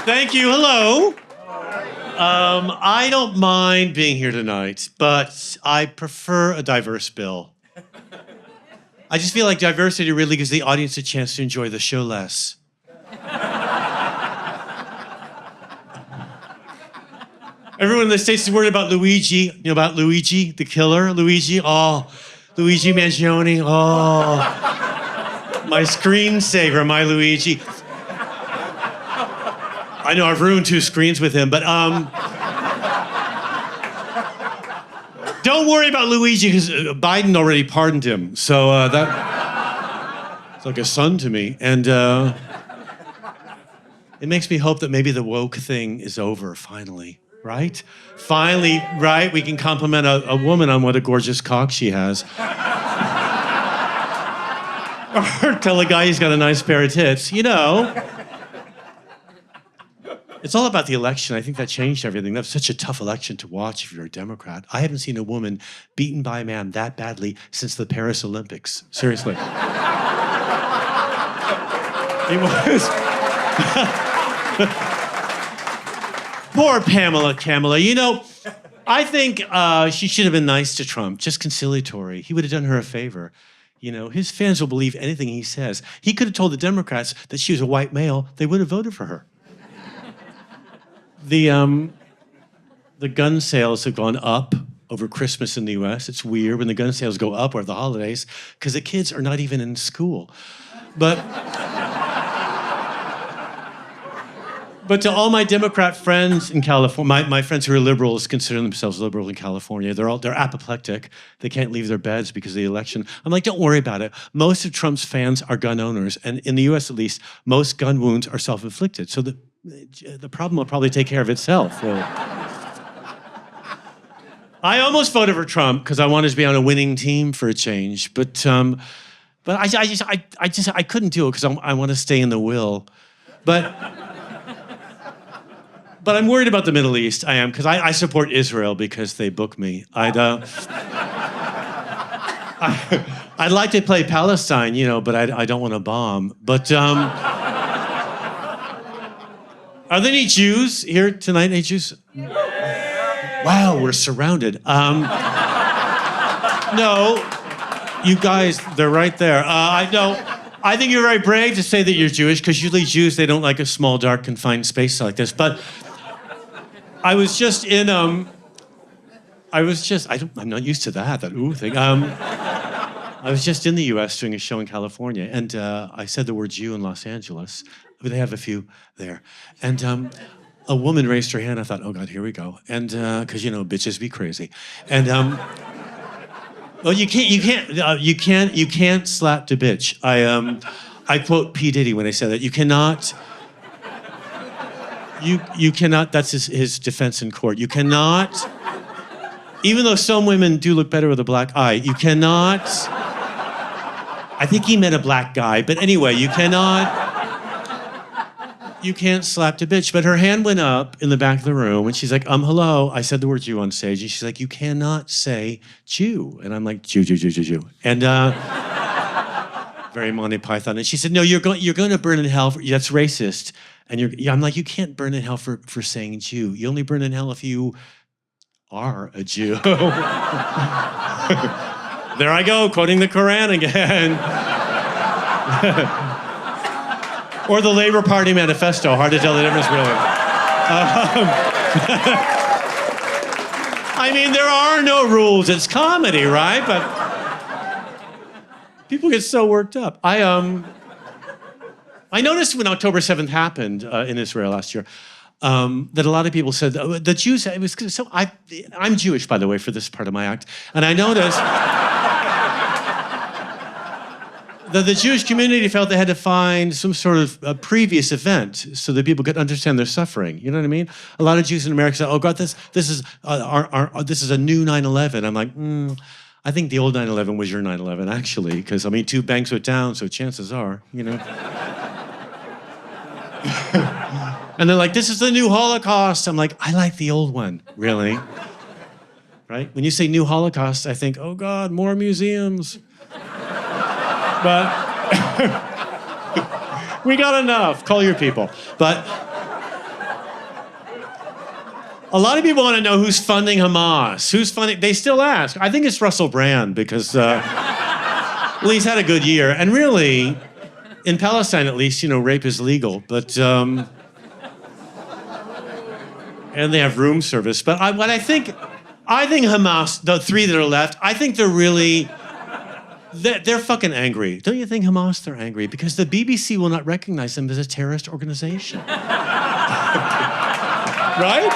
Thank you. Hello. I don't mind being here tonight, but I prefer a diverse bill. I just feel like diversity really gives the audience a chance to enjoy the show less. Everyone in the States is worried about Luigi. You know about Luigi, the killer? Luigi? Oh, Luigi Mangione. Oh, my screensaver, my Luigi. I know I've ruined 2 screens with him, but don't worry about Luigi because Biden already pardoned him. So that's like a son to me. And it makes me hope that maybe the woke thing is over finally. Right? Finally, right? We can compliment a woman on what a gorgeous cock she has. Or tell a guy he's got a nice pair of tits. You know. It's all about the election. I think that changed everything. That was such a tough election to watch if you're a Democrat. I haven't seen a woman beaten by a man that badly since the Paris Olympics. Seriously. It was... Poor Kamala. You know, I think she should have been nice to Trump, just conciliatory. He would have done her a favor. You know, his fans will believe anything he says. He could have told the Democrats that she was a white male. They would have voted for her. The gun sales have gone up over Christmas in the US. It's weird when the gun sales go up or the holidays because the kids are not even in school. But to all my Democrat friends in California, my friends who are liberals consider themselves liberal in California. They're apoplectic. They can't leave their beds because of the election. I'm like, don't worry about it. Most of Trump's fans are gun owners, and in the U.S. at least, most gun wounds are self-inflicted. So the problem will probably take care of itself. Really. I almost voted for Trump because I wanted to be on a winning team for a change, but I couldn't do it because I want to stay in the will, But I'm worried about the Middle East. I am, because I support Israel because they book me. I'd like to play Palestine, you know, but I don't want to bomb. But are there any Jews here tonight? Any Jews? Wow, we're surrounded. No, you guys, they're right there. I think you're very brave to say that you're Jewish, because usually Jews, they don't like a small, dark, confined space like this. But I was just in, I'm not used to that ooh thing. I was just in the US doing a show in California, and I said the word Jew in Los Angeles. They have a few there. And a woman raised her hand. I thought, oh God, here we go. And, because, you know, bitches be crazy. And, well, you can't slap the bitch. I quote P. Diddy when I said that. You cannot, that's his defense in court. You cannot, even though some women do look better with a black eye, you cannot, I think he meant a black guy, but anyway, you can't slap the bitch. But her hand went up in the back of the room, and she's like, hello. I said the word Jew on stage, and she's like, you cannot say Jew. And I'm like, Jew. And very Monty Python. And she said, no, you're going to burn in hell. That's racist. And I'm like, you can't burn in hell for saying Jew. You only burn in hell if you are a Jew. There I go, quoting the Quran again. Or the Labor Party manifesto. Hard to tell the difference, really. I mean, there are no rules. It's comedy, right? But people get so worked up. I noticed when October 7th happened in Israel last year that a lot of people said the Jews. It was so. I'm Jewish, by the way, for this part of my act, and I noticed that the Jewish community felt they had to find some sort of previous event so that people could understand their suffering. You know what I mean? A lot of Jews in America said, "Oh God, this is this is a new 9/11." I'm like, I think the old 9/11 was your 9/11 actually, because I mean, 2 banks went down, so chances are, you know. And they're like, "This is the new Holocaust." I'm like, I like the old one, really. Right? When you say new Holocaust, I think, oh God, more museums. But we got enough. Call your people. But A lot of people want to know who's funding Hamas. Who's funding? They still ask. I think it's Russell Brand because, well, he's had a good year. And really, in Palestine at least, rape is legal. But, and they have room service. But I think Hamas, the three that are left, I think they're fucking angry. Don't you think, Hamas? They're angry because the BBC will not recognize them as a terrorist organization. Right?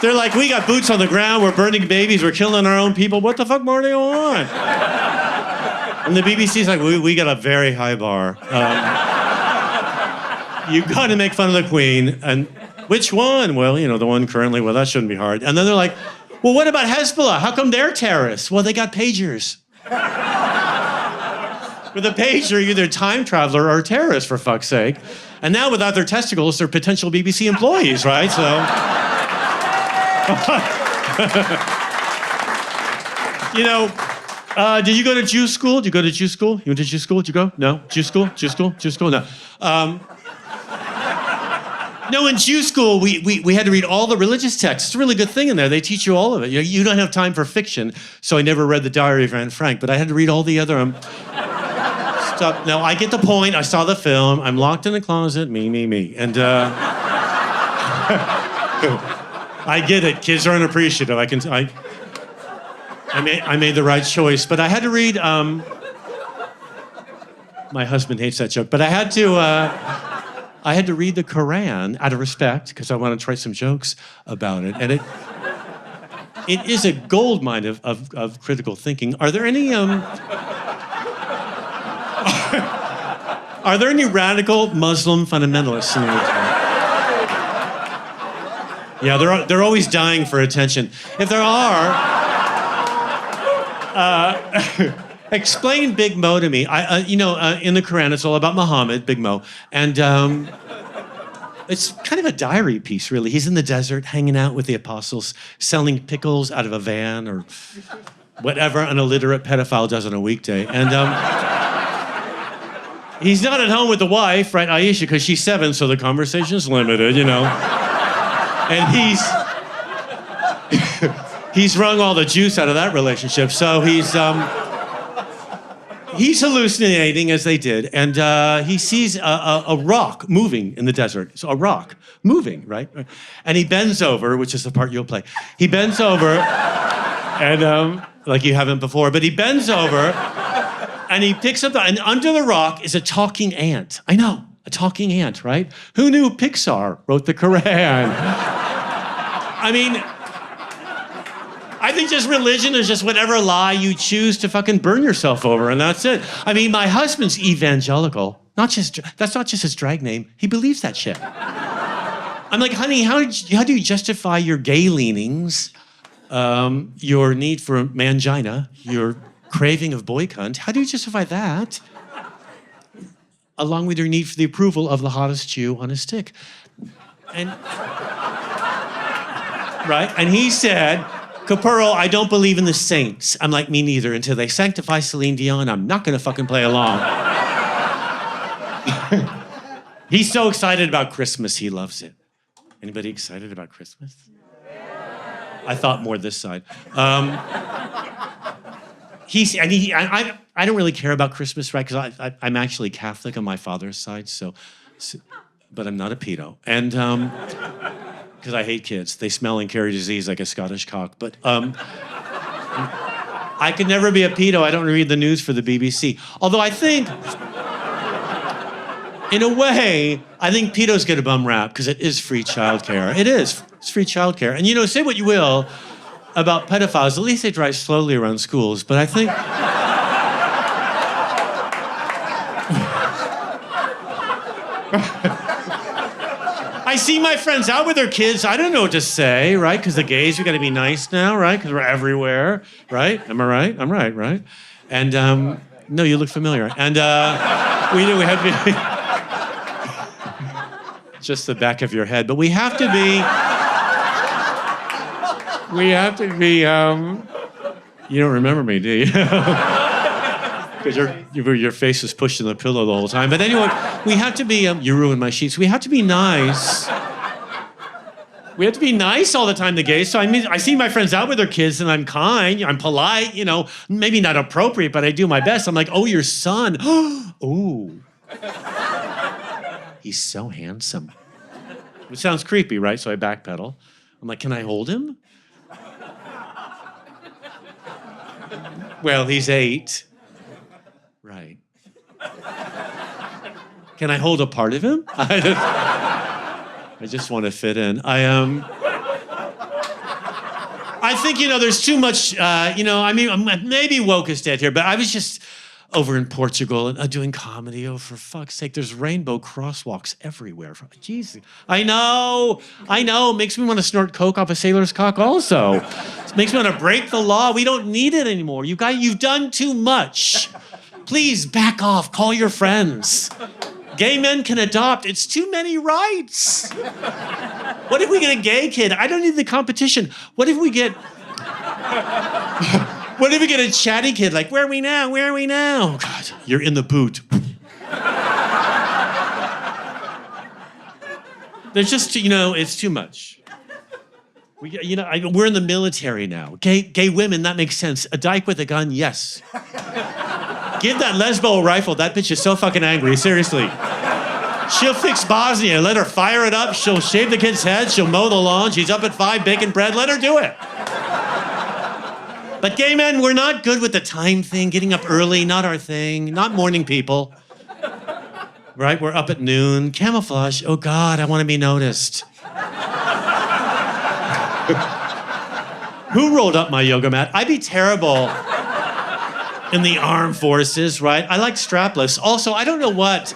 They're like, we got boots on the ground, we're burning babies, we're killing our own people. What the fuck more do you want? And the BBC's like, we got a very high bar. You got to make fun of the Queen. And which one? Well, the one currently. Well, that shouldn't be hard. And then they're like, well, what about Hezbollah? How come they're terrorists? Well, they got pagers. With a pager, you're either a time traveler or a terrorist, for fuck's sake. And now, without their testicles, they're potential BBC employees, right? So, did you go to Jew school? Did you go to Jew school? You went to Jew school? Did you go? No? Jew school? Jew school? Jew school? No. No, in Jew school, we had to read all the religious texts. It's a really good thing in there. They teach you all of it. You don't have time for fiction, so I never read the Diary of Anne Frank, but I had to read all the other stuff. Now, I get the point. I saw the film. I'm locked in a closet. Me. And I get it. Kids are unappreciative. I made the right choice, but I had to read. My husband hates that joke, but I had to read the Quran out of respect because I want to try some jokes about it, and it is a goldmine of critical thinking. Are there any radical Muslim fundamentalists in the world? Yeah, they're always dying for attention. If there are, explain Big Mo to me. In the Quran, it's all about Muhammad, Big Mo, and it's kind of a diary piece, really. He's in the desert, hanging out with the apostles, selling pickles out of a van or whatever an illiterate pedophile does on a weekday, and he's not at home with the wife, right, Aisha, because she's 7, so the conversation's limited, And he's wrung all the juice out of that relationship, so he's hallucinating, as they did, and he sees a rock moving in the desert. So a rock moving, right? And he bends over, which is the part you'll play. He bends over, and like you haven't before, but he bends over, and he picks up and under the rock is a talking ant. I know, a talking ant, right? Who knew Pixar wrote the Quran? I mean, I think just religion is just whatever lie you choose to fucking burn yourself over, and that's it. I mean, my husband's evangelical. That's not just his drag name. He believes that shit. I'm like, honey, how do you justify your gay leanings, your need for mangina, your craving of boy cunt? How do you justify that? Along with your need for the approval of the hottest Jew on a stick. And right? And he said, Capurro, I don't believe in the saints. I'm like, me neither. Until they sanctify Celine Dion, I'm not gonna fucking play along. He's so excited about Christmas, he loves it. Anybody excited about Christmas? I thought more this side. I don't really care about Christmas, right? Because I'm actually Catholic on my father's side, so but I'm not a pedo. And because I hate kids. They smell and carry disease like a Scottish cock. But I could never be a pedo. I don't read the news for the BBC. Although I think, in a way, I think pedos get a bum rap because it is free childcare. It is. It's free childcare. And say what you will about pedophiles. At least they drive slowly around schools. But I think... I see my friends out with their kids. I don't know what to say, right? Because the gays, we got to be nice now, right? Because we're everywhere, right? Am I right? I'm right? And no, you look familiar. And we have to be just the back of your head, but we have to be. You don't remember me, do you? Because your face is pushed in the pillow the whole time. But anyway, we have to be, you ruined my sheets. We have to be nice We have to be nice all the time, the gays. So I see my friends out with their kids and I'm kind, I'm polite, maybe not appropriate, but I do my best. I'm like, oh, your son. Oh. He's so handsome. Which sounds creepy, right? So I backpedal. I'm like, can I hold him? Well, he's 8. Right. Can I hold a part of him? I just want to fit in. I think, there's too much, maybe woke is dead here, but I was just over in Portugal and doing comedy. Oh, for fuck's sake, there's rainbow crosswalks everywhere. Jesus. I know. Makes me want to snort coke off a sailor's cock also. It makes me want to break the law. We don't need it anymore. You've done too much. Please back off. Call your friends. Gay men can adopt. It's too many rights. What if we get a gay kid? I don't need the competition. What if we get a chatty kid? Like, where are we now? Where are we now? God, you're in the boot. There's just, it's too much. We're in the military now. Gay women, that makes sense. A dyke with a gun, yes. Give that lesbo a rifle. That bitch is so fucking angry, seriously. She'll fix Bosnia. Let her fire it up. She'll shave the kid's head. She'll mow the lawn. She's up at 5 baking bread. Let her do it. But gay men, we're not good with the time thing. Getting up early, not our thing. Not morning people. Right? We're up at noon. Camouflage. Oh, God, I want to be noticed. Who rolled up my yoga mat? I'd be terrible in the armed forces, right? I like strapless. Also, I don't know what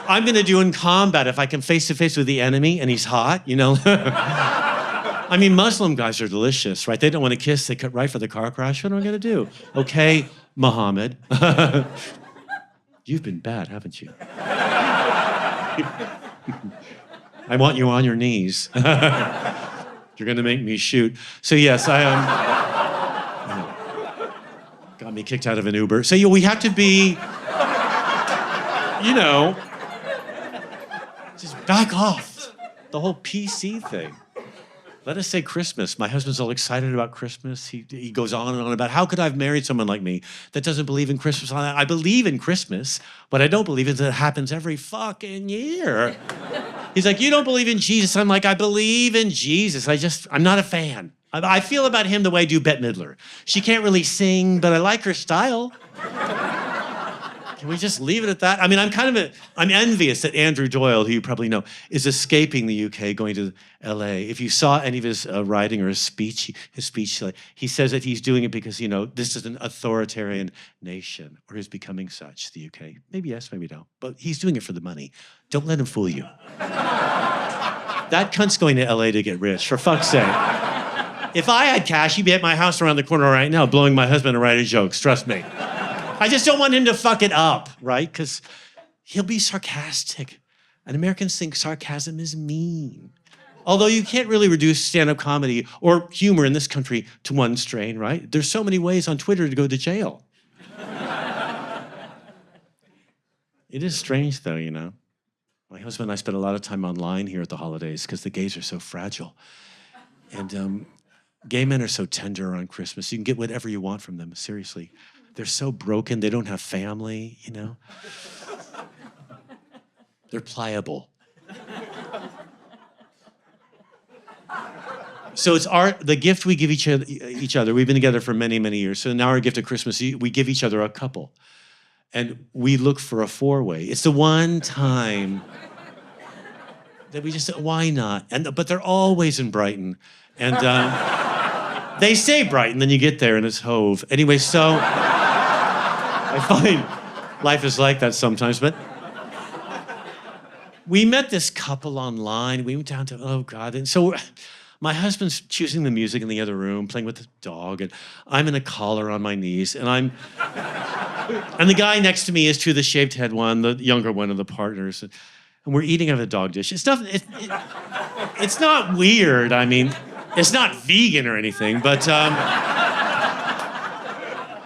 I'm going to do in combat if I come face to face with the enemy and he's hot, Muslim guys are delicious, right? They don't want to kiss. They cut right for the car crash. What am I going to do? Okay, Muhammad. You've been bad, haven't you? I want you on your knees. You're going to make me shoot. So yes, I am. Got me kicked out of an Uber. So we have to be, just back off. The whole PC thing. Let us say Christmas. My husband's all excited about Christmas. He goes on and on about how could I have married someone like me that doesn't believe in Christmas. I believe in Christmas. What I don't believe is that it happens every fucking year. He's like, you don't believe in Jesus. I'm like, I believe in Jesus. I'm not a fan. I feel about him the way I do Bette Midler. She can't really sing, but I like her style. Can we just leave it at that? I'm envious that Andrew Doyle, who you probably know, is escaping the UK, going to LA. If you saw any of his writing or his speech, he says that he's doing it because, this is an authoritarian nation, or is becoming such, the UK. Maybe yes, maybe no. But he's doing it for the money. Don't let him fool you. That cunt's going to LA to get rich, for fuck's sake. If I had cash, he'd be at my house around the corner right now, blowing my husband and writing jokes, trust me. I just don't want him to fuck it up, right? Because he'll be sarcastic. And Americans think sarcasm is mean. Although you can't really reduce stand-up comedy or humor in this country to one strain, right? There's so many ways on Twitter to go to jail. It is strange, though, My husband and I spend a lot of time online here at the holidays because the gays are so fragile. And gay men are so tender on Christmas. You can get whatever you want from them, seriously. They're so broken, they don't have family, They're pliable. So it's the gift we give each other. We've been together for many, many years. So now our gift at Christmas, we give each other a couple. And we look for a 4-way. It's the one time that we just said, why not? But they're always in Brighton. And they say Brighton, then you get there and it's Hove. Anyway, so I find life is like that sometimes, but we met this couple online. We went down to, oh God. And so my husband's choosing the music in the other room, playing with the dog, and I'm in a collar on my knees, and the guy next to me is the shaved head one, the younger one of the partners, and we're eating out of a dog dish. It's not weird. It's not vegan or anything, but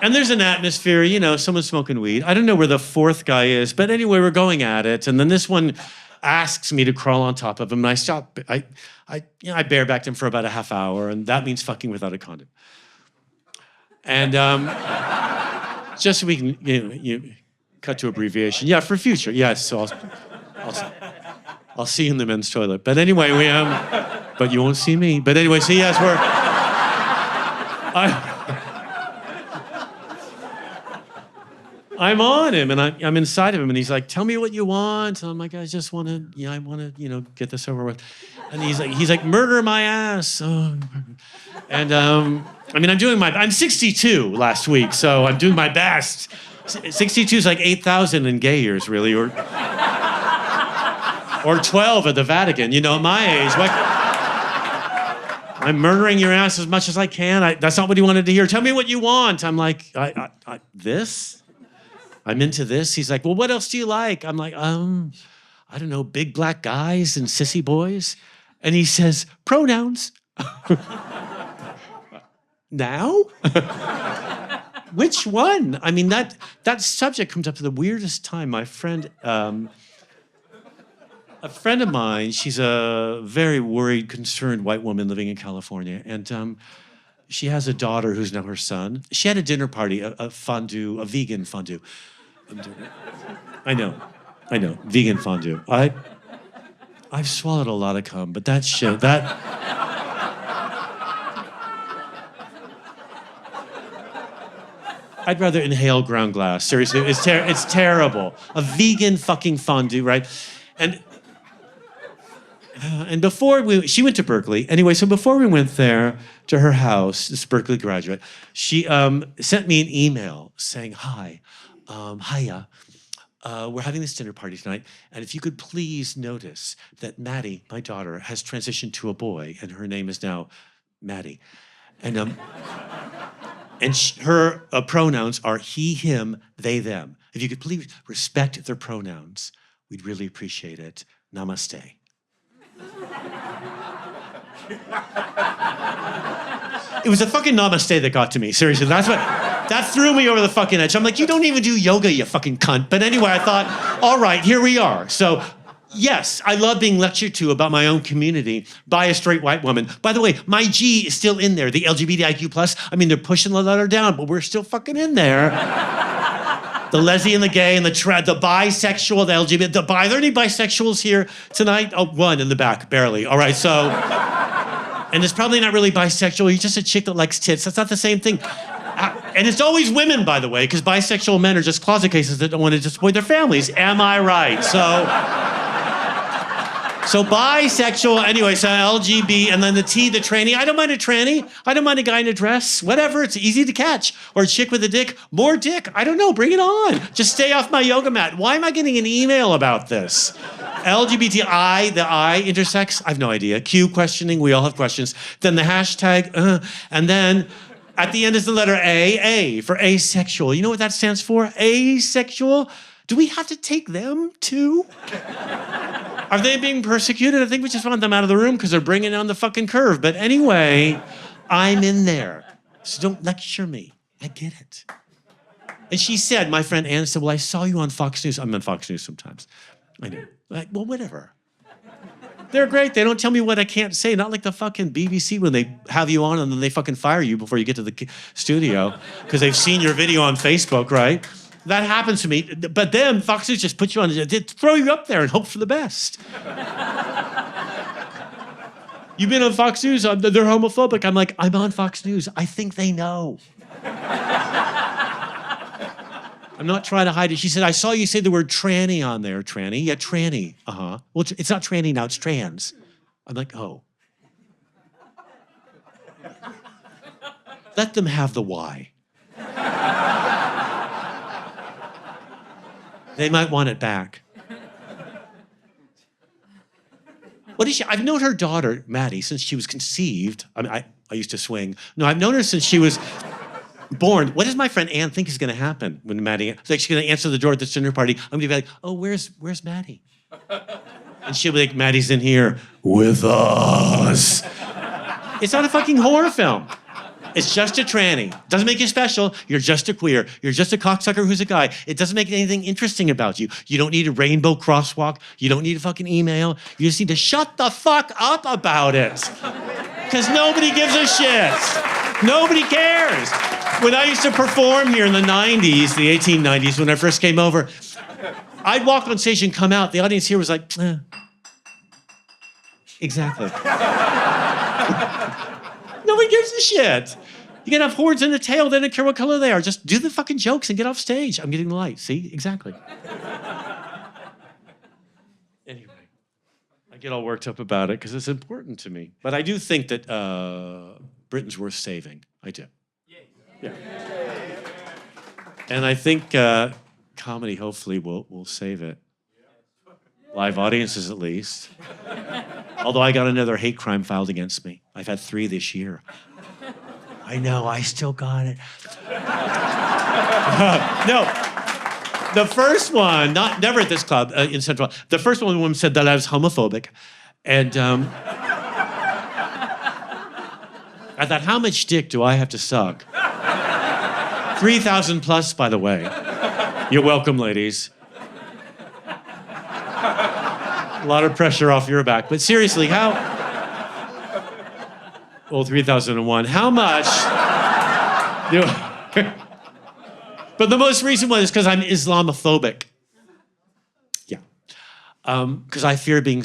and there's an atmosphere, someone's smoking weed. I don't know where the fourth guy is, but anyway, we're going at it. And then this one, asks me to crawl on top of him, and I stop. I barebacked him for about a half hour, and that means fucking without a condom. And just so we can you cut to abbreviation. Yeah, for future. Yes, so I'll see you in the men's toilet. But anyway, but you won't see me. But anyway, so yes, I'm on him, and I'm inside of him, and he's like, "Tell me what you want." And I'm like, "I just want to, I want to, get this over with." And he's like, "Murder my ass." Oh. And I'm 62 last week, so I'm doing my best. 62 is like 8,000 in gay years, really, or 12 at the Vatican. At my age, I'm murdering your ass as much as I can. That's not what he wanted to hear. Tell me what you want. I'm like, this? I'm into this. He's like, well, what else do you like? I'm like, I don't know, big black guys and sissy boys. And he says, pronouns. Now? Which one? I mean, that subject comes up at the weirdest time. My friend, a friend of mine, she's a very worried, concerned white woman living in California. And she has a daughter who's now her son. She had a dinner party, a fondue, a vegan fondue. I know, vegan fondue. I've swallowed a lot of cum, but that shit, I'd rather inhale ground glass. Seriously, it's terrible. A vegan fucking fondue, right? And before she went to Berkeley. Anyway, so before we went there to her house, this Berkeley graduate, she sent me an email saying, "Hi, hiya. We're having this dinner party tonight, and if you could please notice that Maddie, my daughter, has transitioned to a boy, and her name is now Maddie, and her pronouns are he, him, they, them. If you could please respect their pronouns, we'd really appreciate it. Namaste." It was a fucking namaste that got to me. Seriously, that threw me over the fucking edge. I'm like, you don't even do yoga, you fucking cunt. But anyway, I thought, all right, here we are. So, yes, I love being lectured to about my own community by a straight white woman. By the way, my G is still in there, the LGBTIQ+. I mean, they're pushing the letter down, but we're still fucking in there. The lesbian, the gay, and the bisexual, the LGBT, the bi. Are there any bisexuals here tonight? Oh, one in the back, barely. All right, so... And it's probably not really bisexual. You're just a chick that likes tits. That's not the same thing. And it's always women, by the way, because bisexual men are just closet cases that don't want to disappoint their families. Am I right? So bisexual, anyway, so LGB, and then the T, the tranny. I don't mind a tranny. I don't mind a guy in a dress. Whatever, it's easy to catch. Or a chick with a dick. More dick. I don't know, bring it on. Just stay off my yoga mat. Why am I getting an email about this? LGBTI, the I, intersex, I have no idea. Q, questioning, we all have questions. Then the hashtag, and then at the end is the letter A for asexual. You know what that stands for? Asexual? Do we have to take them too? Are they being persecuted? I think we just want them out of the room because they're bringing on the fucking curve. But anyway, I'm in there. So don't lecture me. I get it. And she said, my friend Anne said, well, I saw you on Fox News. I'm on Fox News sometimes. I know. Like, well, whatever. They're great. They don't tell me what I can't say. Not like the fucking BBC when they have you on and then they fucking fire you before you get to the studio because they've seen your video on Facebook, right? That happens to me. But then Fox News just puts you on, they throw you up there and hope for the best. You've been on Fox News, they're homophobic. I'm like, I'm on Fox News. I think they know. I'm not trying to hide it. She said, I saw you say the word tranny on there. Tranny? Yeah, tranny. Uh-huh. Well, it's not tranny now, it's trans. I'm like, oh. Let them have the Y. They might want it back. What is she? I've known her daughter, Maddie, since she was conceived. I mean, I used to swing. No, I've known her since she was born. What does my friend Anne think is going to happen when Maddie? It's like she's going to answer the door at the dinner party. I'm going to be like, "Oh, where's Maddie?" And she'll be like, "Maddie's in here with us." It's not a fucking horror film. It's just a tranny. Doesn't make you special. You're just a queer. You're just a cocksucker who's a guy. It doesn't make anything interesting about you. You don't need a rainbow crosswalk. You don't need a fucking email. You just need to shut the fuck up about it. Because nobody gives a shit. Nobody cares. When I used to perform here in the 90s, the 1890s, when I first came over, I'd walk on stage and come out. The audience here was like, exactly. Nobody gives a shit. You can have horns in the tail, they don't care what color they are. Just do the fucking jokes and get off stage. I'm getting the light. See? Exactly. Anyway, I get all worked up about it because it's important to me. But I do think that Britain's worth saving. I do. Yeah. And I think comedy hopefully will save it. Live audiences at least. Although I got another hate crime filed against me. I've had 3 this year. I know, I still got it. No, the first one, never at this club in Central. The first one, the woman said that I was homophobic. And I thought, how much dick do I have to suck? 3,000 plus, by the way. You're welcome, ladies. A lot of pressure off your back. But seriously, how... Well, 3001. How much? But the most recent one is because I'm Islamophobic. Yeah. Because I fear being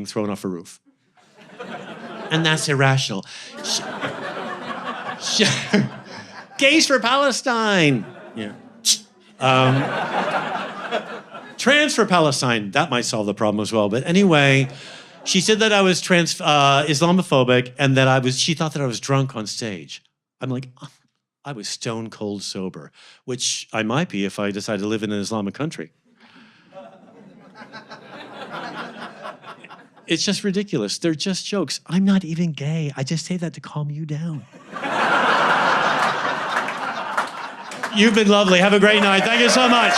thrown off a roof. And that's irrational. Gays for Palestine. Yeah. Trans for Palestine. That might solve the problem as well. But anyway... She said that I was Islamophobic and that she thought that I was drunk on stage. I'm like, oh, I was stone cold sober, which I might be if I decide to live in an Islamic country. It's just ridiculous. They're just jokes. I'm not even gay. I just say that to calm you down. You've been lovely. Have a great night. Thank you so much.